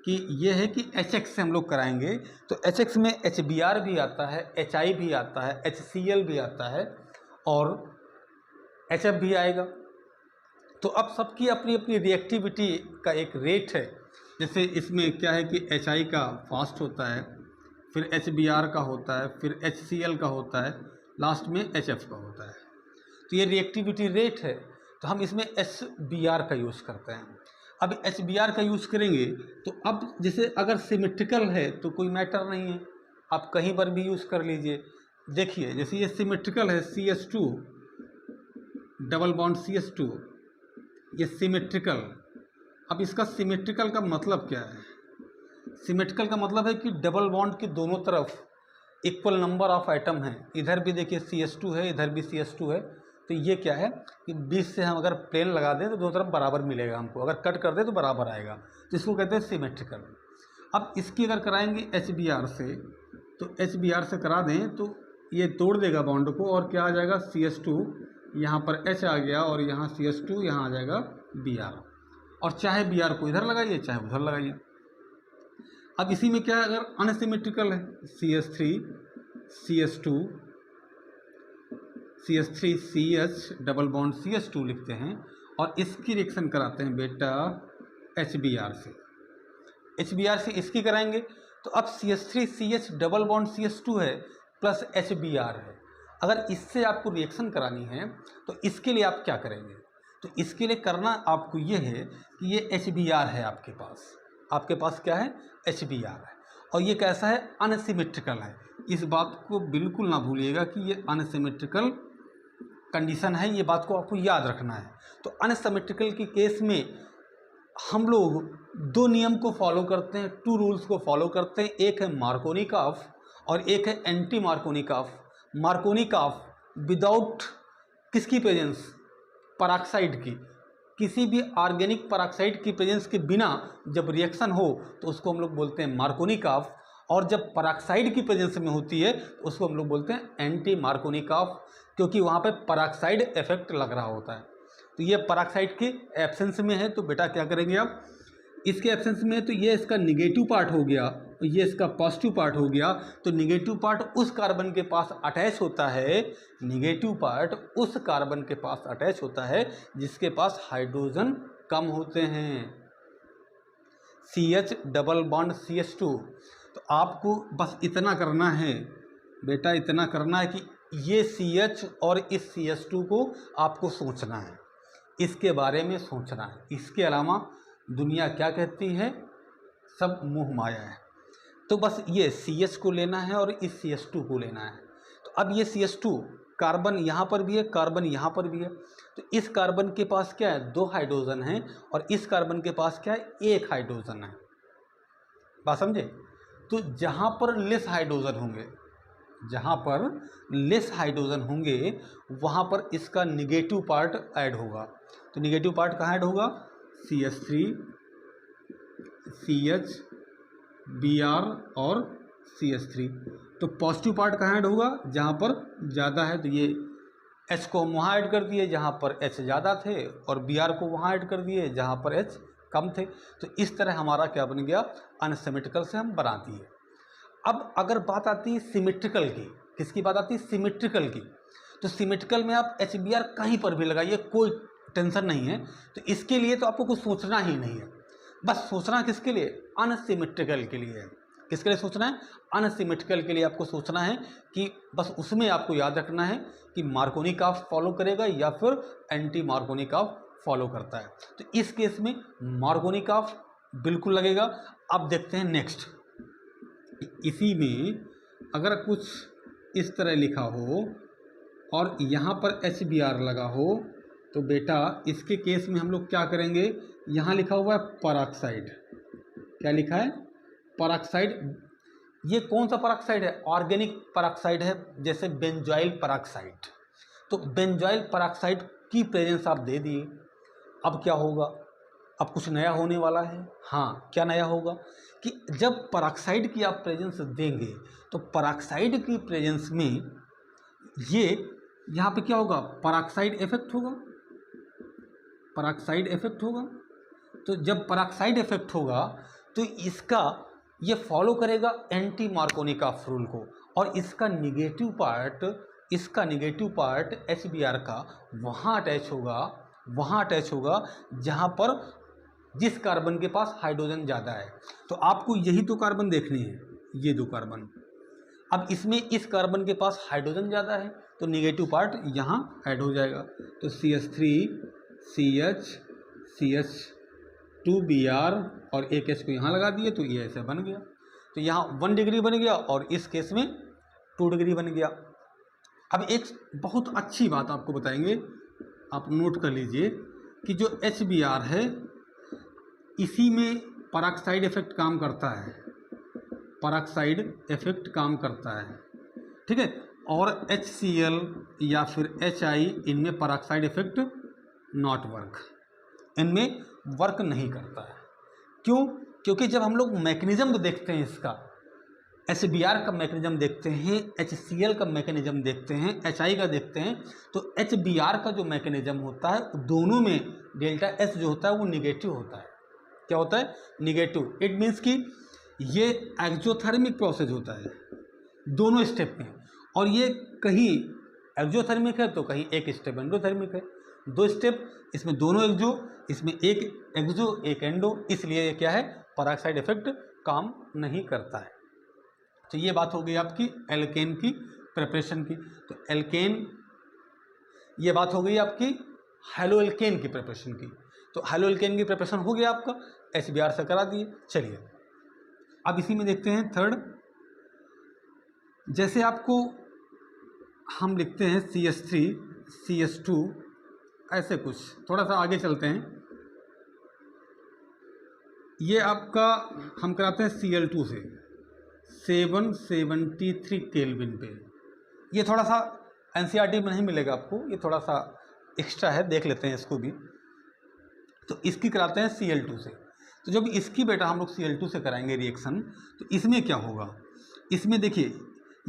कि ये है कि HX से हम लोग कराएंगे, तो HX में HBr भी आता है, HI भी आता है, HCl भी आता है और HF भी आएगा। तो अब सबकी अपनी अपनी रिएक्टिविटी का एक रेट है। जैसे इसमें क्या है कि HI का फास्ट होता है, फिर HBr का होता है, फिर HCl का होता है, लास्ट में HF का होता है। तो ये रिएक्टिविटी रेट है, तो हम इसमें HBr का यूज़ करते हैं। अब HBr का यूज़ करेंगे तो अब जैसे अगर सिमेट्रिकल है तो कोई मैटर नहीं है, आप कहीं पर भी यूज़ कर लीजिए। देखिए जैसे ये सिमेट्रिकल है, CH2 डबल बॉन्ड CH2, ये सिमेट्रिकल। अब इसका सिमेट्रिकल का मतलब क्या है, सिमेट्रिकल का मतलब है कि डबल बॉन्ड के दोनों तरफ इक्वल नंबर ऑफ आइटम हैं। इधर भी देखिए CH2 है, इधर भी CH2 है, तो ये क्या है कि बीच से हम अगर प्लेन लगा दें तो दोनों तरफ बराबर मिलेगा हमको, अगर कट कर दें तो बराबर आएगा, तो इसको कहते हैं सिमेट्रिकल। अब इसकी अगर कराएंगे HBr से, तो HBr से करा दें तो ये तोड़ देगा बॉन्ड को और क्या आ जाएगा, CH2 यहाँ पर H आ गया और यहाँ CH2 यहाँ आ जाएगा Br, और चाहे Br को इधर लगाइए चाहे उधर लगाइए। अब इसी में क्या है, अगर अनसिमेट्रिकल है, CH3 CH2 CH3 CH double bond CH2 लिखते हैं और इसकी रिएक्शन कराते हैं बेटा HBr से। HBr से इसकी कराएंगे तो अब CH3 CH double bond CH2 है प्लस HBr है। अगर इससे आपको रिएक्शन करानी है तो इसके लिए आप क्या करेंगे, तो इसके लिए करना आपको ये है कि ये HBr है आपके पास क्या है, HBr है, और ये कैसा है, अनसिमेट्रिकल है। इस बात को बिल्कुल ना भूलिएगा कि ये अनसिमेट्रिकल कंडीशन है, ये बात को आपको याद रखना है। तो अनसिमेट्रिकल के केस में हम लोग 2 नियम को फॉलो करते हैं, 2 रूल्स को फॉलो करते हैं। एक है मार्कोनिकॉफ और एक है एंटी मार्कोनिकॉफ। मार्कोनिकॉफ विदाउट किसकी प्रेजेंस, पराक्साइड की, किसी भी ऑर्गेनिक पराक्साइड की प्रेजेंस के बिना जब रिएक्शन हो तो उसको हम लोग बोलते हैं मार्कोनिकॉफ, और जब पराक्साइड की प्रेजेंस में होती है तो उसको हम लोग बोलते हैं एंटी मार्कोनिकॉफ, क्योंकि वहाँ पे पराक्साइड इफेक्ट लग रहा होता है। तो ये पराक्साइड के एब्सेंस में है, तो बेटा क्या करेंगे आप, इसके एब्सेंस में तो ये इसका निगेटिव पार्ट हो गया, ये इसका पॉजिटिव पार्ट हो गया, तो निगेटिव पार्ट उस कार्बन के पास अटैच होता है, निगेटिव पार्ट उस कार्बन के पास अटैच होता है जिसके पास हाइड्रोजन कम होते हैं, CH डबल बॉन्ड CH2। तो आपको बस इतना करना है बेटा, इतना करना है कि ये CH और इस CH2 को आपको सोचना है, इसके बारे में सोचना है। इसके अलावा दुनिया क्या कहती है, सब मोह माया है। तो बस ये CH को लेना है और इस CH2 को लेना है। तो अब ये CH2 कार्बन यहाँ पर भी है, कार्बन यहाँ पर भी है, तो इस कार्बन के पास क्या है, 2 हाइड्रोजन हैं और इस कार्बन के पास क्या है, 1 हाइड्रोजन है। बात समझे। तो जहाँ पर लेस हाइड्रोजन होंगे, जहाँ पर लेस हाइड्रोजन होंगे वहाँ पर इसका निगेटिव पार्ट ऐड होगा। तो निगेटिव पार्ट कहाँ ऐड होगा, CH3 CH Br और CH3। तो पॉजिटिव पार्ट कहाँ ऐड होगा, जहाँ पर ज़्यादा है, तो ये H को हम वहाँ ऐड कर दिए जहाँ पर H ज़्यादा थे और Br को वहाँ ऐड कर दिए जहाँ पर H कम थे। तो इस तरह हमारा क्या बन गया, अनसिमेट्रिकल से हम बना दिए। अब अगर बात आती है सिमेट्रिकल की, किसकी बात आती है? सिमेट्रिकल की। तो सिमेट्रिकल में आप HBr कहीं पर भी लगाइए, कोई टेंशन नहीं है। तो इसके लिए तो आपको कुछ सोचना ही नहीं है, बस सोचना किसके लिए? अनसिमेट्रिकल के लिए है। किसके लिए सोचना है? अनसिमेट्रिकल के लिए आपको सोचना है कि बस उसमें आपको याद रखना है कि मार्कोनिकॉफ फॉलो करेगा या फिर एंटी मार्कोनिकॉफ फॉलो करता है। तो इस केस में मार्कोनिकॉफ बिल्कुल लगेगा। अब देखते हैं नेक्स्ट, इसी में अगर कुछ इस तरह लिखा हो और यहाँ पर HBr लगा हो तो बेटा इसके केस में हम लोग क्या करेंगे? यहाँ लिखा हुआ है परऑक्साइड। क्या लिखा है? परऑक्साइड। ये कौन सा परऑक्साइड है? ऑर्गेनिक परऑक्साइड है, जैसे बेंजॉइल परऑक्साइड। तो बेंजॉइल परऑक्साइड की प्रेजेंस आप दे दिए। अब क्या होगा? अब कुछ नया होने वाला है। हाँ, क्या नया होगा कि जब परऑक्साइड की आप प्रेजेंस देंगे तो परऑक्साइड की प्रेजेंस में ये यहाँ पे क्या होगा? परऑक्साइड इफेक्ट होगा। परऑक्साइड इफेक्ट होगा। तो जब परऑक्साइड इफेक्ट होगा तो इसका ये फॉलो करेगा एंटी मार्कोनिकॉफ रूल को, और इसका निगेटिव पार्ट HBr का वहाँ अटैच होगा जहाँ पर जिस कार्बन के पास हाइड्रोजन ज़्यादा है। तो आपको यही तो कार्बन देखने हैं, ये दो कार्बन। अब इसमें इस कार्बन के पास हाइड्रोजन ज़्यादा है तो निगेटिव पार्ट यहाँ ऐड हो जाएगा। तो CH3 CH CH2Br और एक H को यहाँ लगा दिए तो ये ऐसे बन गया। तो यहाँ 1 डिग्री बन गया और इस केस में 2 डिग्री बन गया। अब एक बहुत अच्छी बात आपको बताएंगे, आप नोट कर लीजिए कि जो HBr है इसी में परऑक्साइड इफेक्ट काम करता है। परऑक्साइड इफेक्ट काम करता है, ठीक है। और HCl या फिर HI इनमें परऑक्साइड इफेक्ट नॉट वर्क, इनमें वर्क नहीं करता है। क्यों? क्योंकि जब हम लोग मैकेनिज्म देखते हैं इसका, HBr का मैकेनिज्म देखते हैं, HCl का मैकेनिज्म देखते हैं, HI का देखते हैं, तो HBr का जो मैकेनिज्म होता है दोनों में डेल्टा S जो होता है वो निगेटिव होता है। क्या होता है? निगेटिव। इट मीन्स कि ये एक्सोथर्मिक प्रोसेस होता है दोनों स्टेप में, और ये कहीं एक्सोथर्मिक है तो कहीं एक स्टेप एंडोथर्मिक है। 2 स्टेप, इसमें दोनों एक्सो, इसमें एक एक्सो एक एंडो, इसलिए ये क्या है? परऑक्साइड इफेक्ट काम नहीं करता है। तो ये बात हो गई आपकी एल्केन की प्रिपरेशन की। तो एल्केन, ये बात हो गई आपकी हेलो एल्केन की प्रिपरेशन की। तो हेलो एल्केन की प्रिपरेशन हो गया आपका, HBr से करा दिए। चलिए अब इसी में देखते हैं थर्ड, जैसे आपको हम लिखते हैं CH3 CH2 ऐसे कुछ, थोड़ा सा आगे चलते हैं। ये आपका हम कराते हैं Cl2 से 773 केल्विन पे। ये थोड़ा सा NCERT में नहीं मिलेगा आपको, ये थोड़ा सा एक्स्ट्रा है, देख लेते हैं इसको भी। तो इसकी कराते हैं Cl2 से। तो जब इसकी बेटा हम लोग Cl2 से कराएंगे रिएक्शन, तो इसमें क्या होगा? इसमें देखिए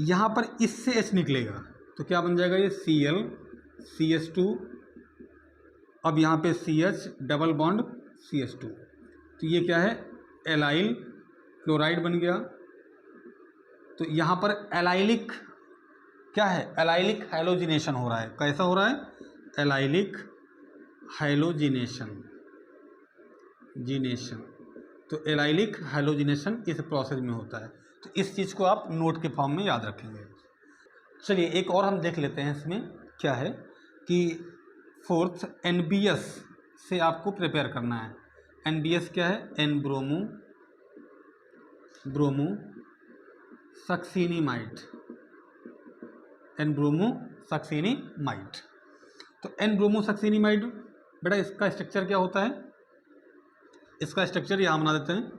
यहाँ पर इससे H निकलेगा तो क्या बन जाएगा? ये Cl CH2, अब यहाँ पे CH डबल बॉन्ड CH2, तो ये क्या है? एलाइल क्लोराइड बन गया। तो यहाँ पर एलाइलिक क्या है? एलाइलिक हाइलोजिनेशन हो रहा है। कैसा हो रहा है? Allylic halogenation. तो एलाइलिक हाइलोजिनेशन इस प्रोसेस में होता है। तो इस चीज़ को आप नोट के फॉर्म में याद रखेंगे। चलिए एक और हम देख लेते हैं। इसमें क्या है कि फोर्थ NBS से आपको प्रिपेयर करना है। NBS क्या है? N bromosuccinimide. N bromosuccinimide. तो एन ब्रोमो सक्सिनिमाइड बेटा इसका स्ट्रक्चर क्या होता है? इसका स्ट्रक्चर यहाँ बना देते हैं,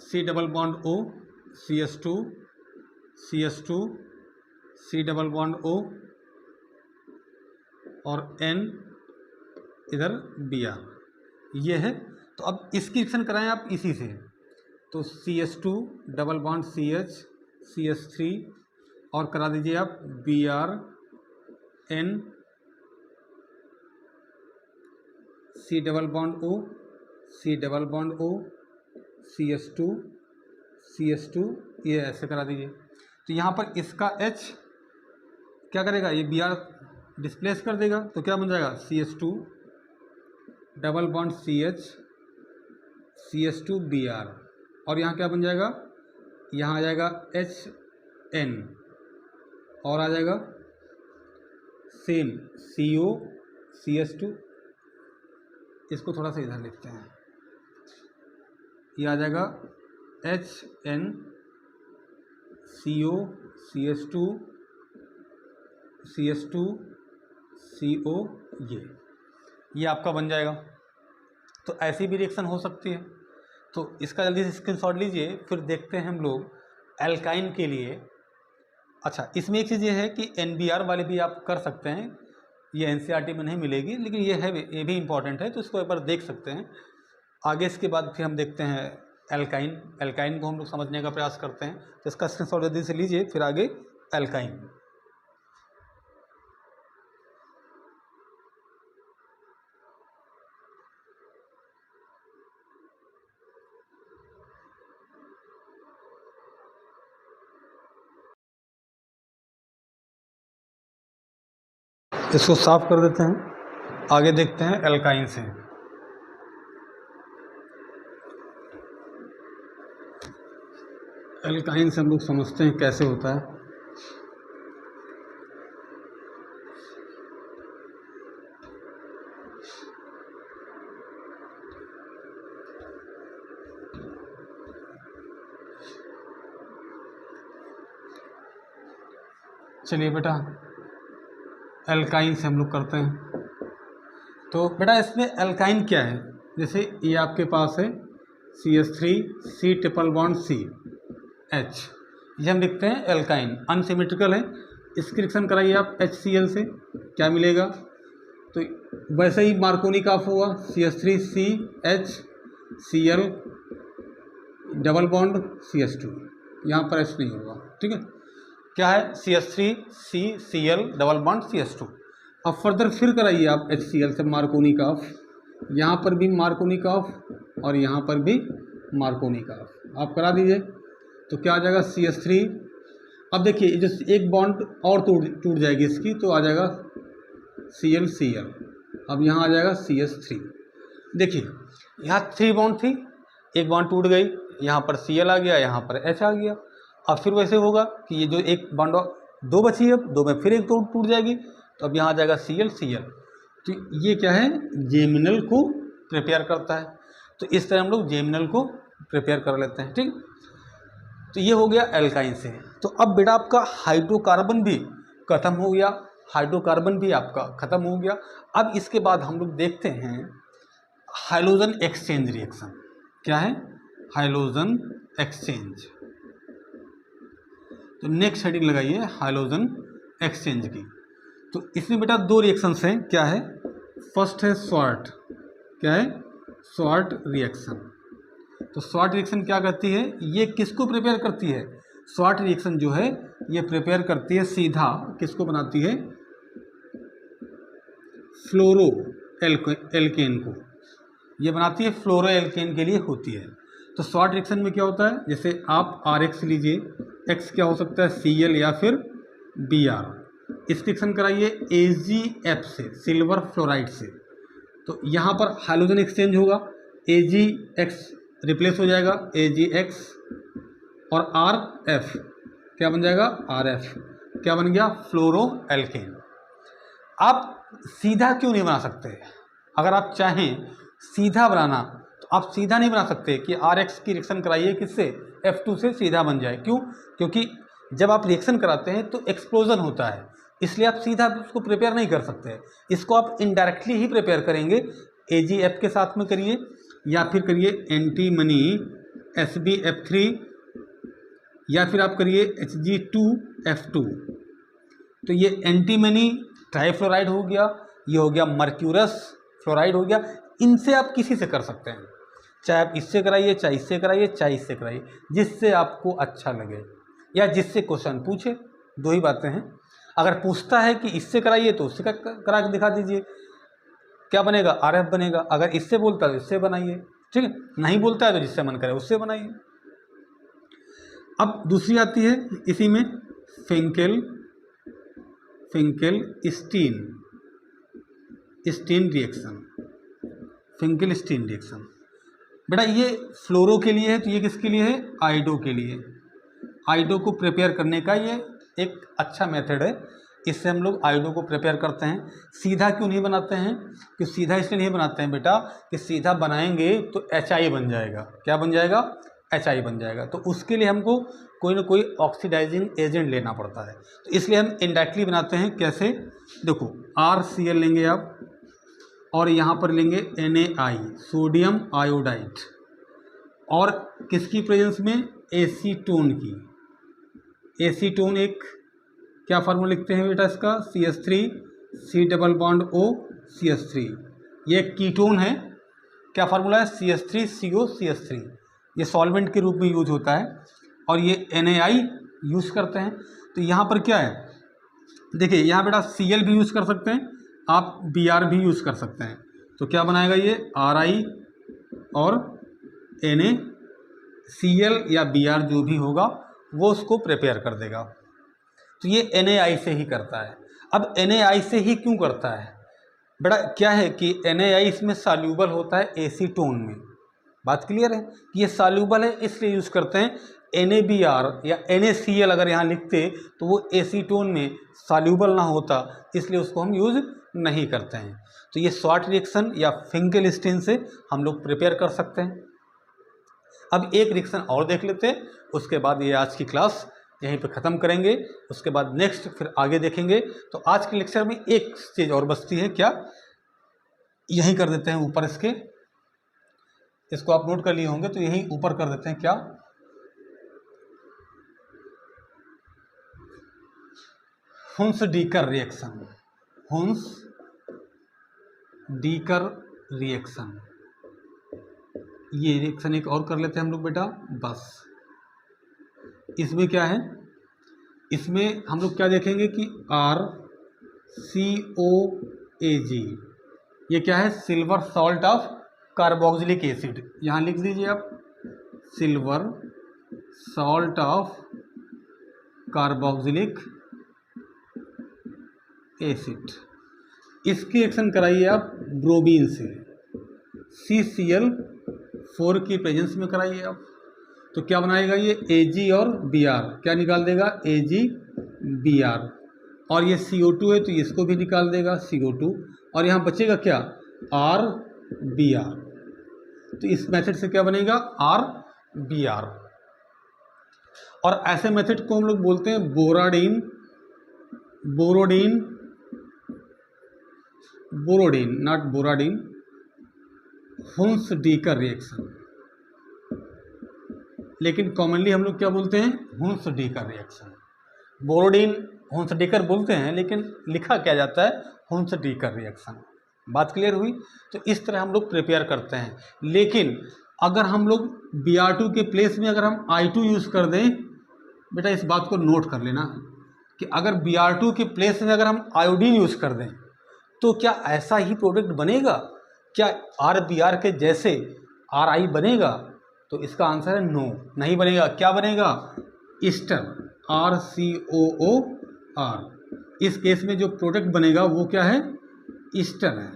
C double bond O CH2 C double bond O और N इधर Br, ये है। तो अब इसकी रिएक्शन कराएं आप इसी से, तो CH2 double bond CH CH3 और करा दीजिए आप Br N C double bond O C double bond O CH2 ये ऐसे करा दीजिए। तो यहाँ पर इसका H क्या करेगा, ये Br डिस्प्लेस कर देगा, तो क्या बन जाएगा CH2 double bond CH CH2Br, और यहाँ क्या बन जाएगा, यहाँ आ जाएगा HN, और आ जाएगा सेम CO CH2, इसको थोड़ा सा इधर लिखते हैं, ये आ जाएगा HN CO CH2 CH2 CO, ये आपका बन जाएगा। तो ऐसी भी रिएक्शन हो सकती है, तो इसका जल्दी से स्क्रीनशॉट लीजिए। फिर देखते हैं हम लोग एल्काइन के लिए। अच्छा, इसमें एक चीज़ ये है कि NBR वाले भी आप कर सकते हैं, ये NCERT में नहीं मिलेगी, लेकिन ये भी इम्पॉर्टेंट है, तो इसको एक बार देख सकते हैं। आगे इसके बाद फिर हम देखते हैं एल्काइन को हम लोग समझने का प्रयास करते हैं। तो इसका स्क्रीनशॉट जल्दी से लीजिए, फिर आगे एल्काइन। इसको साफ कर देते हैं, आगे देखते हैं एल्काइन से। एल्काइन से हम लोग समझते हैं कैसे होता है। चलिए बेटा, एल्काइन से हम लोग करते हैं। तो बेटा इसमें एल्काइन क्या है, जैसे ये आपके पास है CH3 C triple bond C H, ये हम लिखते हैं एल्काइन, अनसिमेट्रिकल है। इसकी रिएक्शन कराइए आप HCl से, क्या मिलेगा, तो वैसे ही मार्कोनी का हुआ CH3 C H Cl double bond CH2, यहाँ पर H नहीं होगा, ठीक है। क्या है CH3 C Cl double bond CH2। अब फर्दर फिर कराइए आप HCl से मार्कोनी का ऑफ, यहाँ पर भी मार्कोनी का ऑफ और यहाँ पर भी मार्कोनी का ऑफ, आप करा दीजिए। तो क्या आ जाएगा CH3, अब देखिए जो एक बॉन्ड और टूट जाएगी इसकी, तो आ जाएगा Cl Cl, अब यहाँ आ जाएगा CH3। देखिए यहाँ 3 बॉन्ड थी, एक बॉन्ड टूट गई, यहाँ पर Cl आ गया, यहाँ पर H आ गया। अब फिर वैसे होगा कि ये जो एक बॉन्ड 2 बची है, 2 में फिर एक टूट जाएगी, तो अब यहाँ आ जाएगा Cl Cl। तो ये क्या है, जेमिनल को प्रिपेयर करता है। तो इस तरह हम लोग जेमिनल को प्रिपेयर कर लेते हैं, ठीक। तो ये हो गया एल्काइन से। तो अब बेटा आपका हाइड्रोकार्बन भी खत्म हो गया, हाइड्रोकार्बन भी आपका खत्म हो गया। अब इसके बाद हम लोग देखते हैं हाइड्रोजन एक्सचेंज रिएक्शन। क्या है, हाइड्रोजन एक्सचेंज। तो नेक्स्ट हेडिंग लगाइए हाइड्रोजन एक्सचेंज की। तो इसमें बेटा 2 रिएक्शंस हैं, क्या है, फर्स्ट है स्वार्ट, क्या है, स्वार्ट रिएक्शन। तो स्वार्ट रिएक्शन क्या करती है, ये किसको प्रिपेयर करती है, स्वार्ट रिएक्शन जो है ये प्रिपेयर करती है सीधा किसको बनाती है, फ्लोरो एल्केन को, ये बनाती है फ्लोरो एल्केन के लिए होती है। तो स्वार्ट रिएक्शन में क्या होता है, जैसे आप RX लीजिए, X क्या हो सकता है Cl या फिर Br, इस रिएक्शन कराइए AgF से, सिल्वर फ्लोराइड से। तो यहाँ पर हाइड्रोजन एक्सचेंज होगा, AgX रिप्लेस हो जाएगा AgX और RF क्या बन जाएगा, RF क्या बन गया, फ्लोरो एल्केन। आप सीधा क्यों नहीं बना सकते, अगर आप चाहें सीधा बनाना तो आप सीधा नहीं बना सकते कि RX की रिएक्शन कराइए किससे, F2 से, सीधा बन जाए। क्यों, क्योंकि जब आप रिएक्शन कराते हैं तो एक्सप्लोजन होता है, इसलिए आप सीधा उसको प्रिपेयर नहीं कर सकते। इसको आप इनडायरेक्टली ही प्रिपेयर करेंगे, AgF के साथ में करिए या फिर करिए एंटीमनी SbF3 या फिर आप करिए Hg2F2। तो ये एंटीमनी ट्राईफ्लोराइड हो गया, ये हो गया मर्क्यूरस फ्लोराइड हो गया। इनसे आप किसी से कर सकते हैं, चाहे आप इससे कराइए, चाहे इससे कराइए, चाहे इससे कराइए, जिससे आपको अच्छा लगे या जिससे क्वेश्चन पूछे, 2 ही बातें हैं। अगर पूछता है कि इससे कराइए तो उससे करा के दिखा दीजिए, क्या बनेगा, RF बनेगा। अगर इससे बोलता है तो इससे बनाइए, ठीक है। नहीं बोलता है तो जिससे मन करे उससे बनाइए। अब दूसरी आती है इसी में फिंकेल स्टीन रिएक्शन, फिंकेल स्टीन रिएक्शन। बेटा ये फ्लोरो के लिए है, तो ये किसके लिए है? आइडो के लिए। आइडो को प्रिपेयर करने का ये एक अच्छा मेथड है, इससे हम लोग आइडो को प्रिपेयर करते हैं। सीधा क्यों नहीं बनाते हैं? कि सीधा इसलिए नहीं बनाते हैं बेटा कि सीधा बनाएंगे तो HI बन जाएगा। क्या बन जाएगा? HI बन जाएगा। तो उसके लिए हमको कोई ना कोई ऑक्सीडाइजिंग एजेंट लेना पड़ता है, तो इसलिए हम इनडायरेक्टली बनाते हैं। कैसे? देखो RCl लेंगे आप, और यहाँ पर लेंगे NaI, सोडियम आयोडाइड, और किसकी प्रेजेंस में? एसीटोन की। एसीटोन एक क्या फार्मूला लिखते हैं बेटा इसका? CH3 C double bond O CH3। ये कीटोन है। क्या फार्मूला है? CH3CO CH3। ये सॉल्वेंट के रूप में यूज होता है, और ये NaI यूज़ करते हैं। तो यहाँ पर क्या है, देखिए यहाँ बेटा Cl भी यूज़ कर सकते हैं आप, Br भी यूज़ कर सकते हैं। तो क्या बनाएगा ये? Ri और NaCl या Br जो भी होगा वो उसको प्रिपेयर कर देगा। तो ये NaI से ही करता है। अब NaI से ही क्यों करता है बेटा? क्या है कि NaI इसमें सॉल्यूबल होता है एसीटोन में। बात क्लियर है कि ये सॉल्यूबल है, इसलिए यूज़ करते हैं। NaBr या NaCl अगर यहाँ लिखते तो वो एसीटोन में सॉल्यूबल ना होता, इसलिए उसको हम यूज़ नहीं करते हैं। तो ये शॉर्ट रिएक्शन या फिंकेल स्टीन से हम लोग प्रिपेयर कर सकते हैं। अब एक रिएक्शन और देख लेते हैं, उसके बाद ये आज की क्लास यहीं पे ख़त्म करेंगे। उसके बाद नेक्स्ट फिर आगे देखेंगे। तो आज के लेक्चर में एक चीज़ और बचती है, क्या? यहीं कर देते हैं ऊपर इसको आप नोट कर लिए होंगे, तो यहीं ऊपर कर देते हैं। क्या? हुन्स-डीकर रिएक्शन। हुन्स-डीकर रिएक्शन, ये रिएक्शन एक और कर लेते हैं हम लोग बेटा बस। इसमें क्या है? इसमें हम लोग क्या देखेंगे कि RCOAG, ये क्या है? Silver salt of carboxylic acid. यहाँ लिख दीजिए आप, silver salt of carboxylic acid. इसकी एक्शन कराइए आप ब्रोमीन से, CCl4 की प्रेजेंस में कराइए आप। तो क्या बनाएगा ये? Ag और Br। क्या निकाल देगा? AgBr। और ये CO2 है तो इसको भी निकाल देगा CO2, और यहाँ बचेगा क्या? RBr। तो इस मेथड से क्या बनेगा? RBr। और ऐसे मेथड को हम लोग बोलते हैं बोरोडीन, नॉट बोराडीन, हुन्स-डीकर रिएक्शन। लेकिन कॉमनली हम लोग क्या बोलते हैं? हुन्स-डीकर रिएक्शन। बोरोडीन हुन्स-डीकर बोलते हैं, लेकिन लिखा क्या जाता है? हुन्स-डीकर रिएक्शन। बात क्लियर हुई? तो इस तरह हम लोग प्रिपेयर करते हैं। लेकिन अगर हम लोग Br2 के प्लेस में अगर हम I2 यूज़ कर दें, बेटा इस बात को नोट कर लेना कि अगर Br2 के प्लेस में अगर हम आयोडीन यूज़ कर दें तो क्या ऐसा ही प्रोडक्ट बनेगा? क्या RBr के जैसे Ri बनेगा? तो इसका आंसर है नो, नहीं बनेगा। क्या बनेगा? Easter, RCOOR। इस केस में जो प्रोडक्ट बनेगा वो क्या है? ईस्टर है।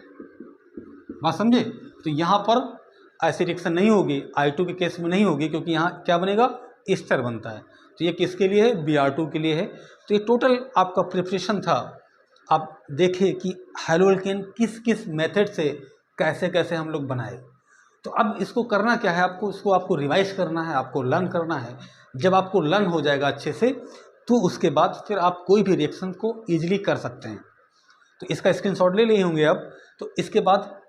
बात समझे? तो यहाँ पर ऐसी रिएक्शन नहीं होगी, I2 के केस में नहीं होगी, क्योंकि यहाँ क्या बनेगा? ईस्टर बनता है। तो ये किसके लिए है? Br2 के लिए है। तो ये टोटल आपका प्रिपरेशन था। आप देखिए कि हैलोअल्केन किस किस मेथड से कैसे कैसे हम लोग बनाए। तो अब इसको करना क्या है? आपको रिवाइज करना है, आपको लर्न करना है। जब आपको लर्न हो जाएगा अच्छे से, तो उसके बाद फिर आप कोई भी रिएक्शन को ईजिली कर सकते हैं। तो इसका स्क्रीनशॉट ले लिए होंगे अब। तो इसके बाद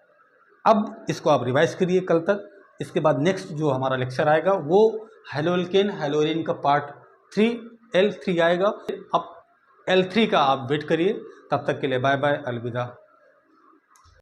अब इसको आप रिवाइज करिए कल तक। इसके बाद नेक्स्ट जो हमारा लेक्चर आएगा वो हैलोअल्केन हैलोरीन का पार्ट 3 L3 आएगा। अब L3 का आप वेट करिए। तब तक के लिए बाय बाय, अलविदा।